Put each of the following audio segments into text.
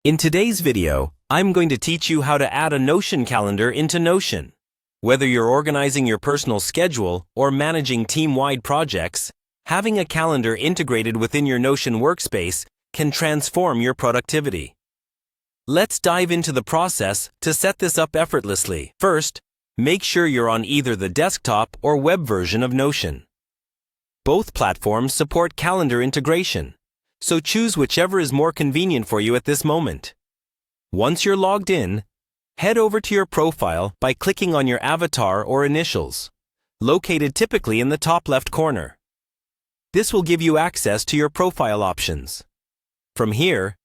In today's video, I'm going to teach you how to add a Notion calendar into Notion. Whether you're organizing your personal schedule or managing team-wide projects, having a calendar integrated within your Notion workspace can transform your productivity. Let's dive into the process to set this up effortlessly. First, make sure you're on either the desktop or web version of Notion. Both platforms support calendar integration, so choose whichever is more convenient for you at this moment. Once you're logged in, head over to your profile by clicking on your avatar or initials, located typically in the top left corner. This will give you access to your profile options. From here,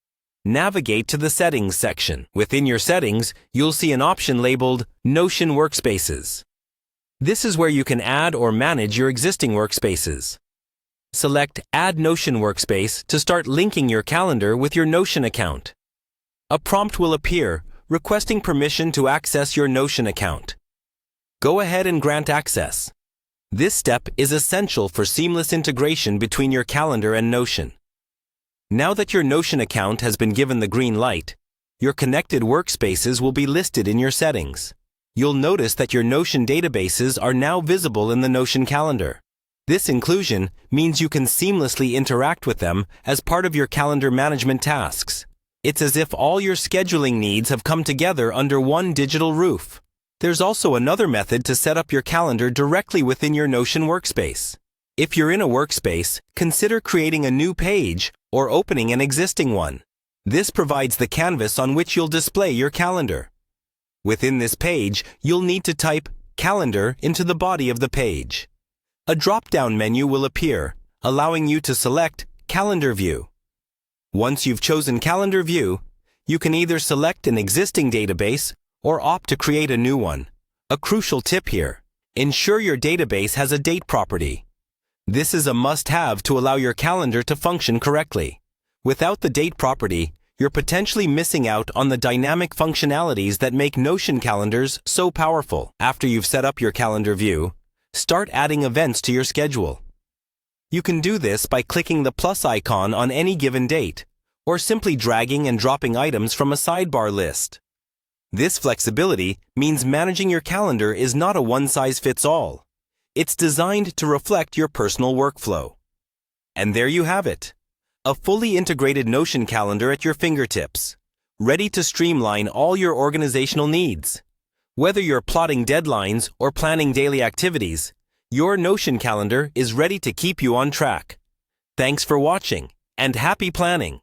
navigate to the Settings section. Within your settings, you'll see an option labeled Notion Workspaces. This is where you can add or manage your existing workspaces. Select Add Notion Workspace to start linking your calendar with your Notion account. A prompt will appear requesting permission to access your Notion account. Go ahead and grant access. This step is essential for seamless integration between your calendar and Notion. Now that your Notion account has been given the green light, your connected workspaces will be listed in your settings. You'll notice that your Notion databases are now visible in the Notion calendar. This inclusion means you can seamlessly interact with them as part of your calendar management tasks. It's as if all your scheduling needs have come together under one digital roof. There's also another method to set up your calendar directly within your Notion workspace. If you're in a workspace, consider creating a new page or opening an existing one. This provides the canvas on which you'll display your calendar. Within this page, you'll need to type Calendar into the body of the page. A drop-down menu will appear, allowing you to select Calendar View. Once you've chosen Calendar View, you can either select an existing database or opt to create a new one. A crucial tip here: ensure your database has a date property. This is a must-have to allow your calendar to function correctly. Without the date property, you're potentially missing out on the dynamic functionalities that make Notion calendars so powerful. After you've set up your calendar view, start adding events to your schedule. You can do this by clicking the plus icon on any given date, or simply dragging and dropping items from a sidebar list. This flexibility means managing your calendar is not a one-size-fits-all. It's designed to reflect your personal workflow. And there you have it, a fully integrated Notion calendar at your fingertips, ready to streamline all your organizational needs. Whether you're plotting deadlines or planning daily activities, your Notion calendar is ready to keep you on track. Thanks for watching, and happy planning!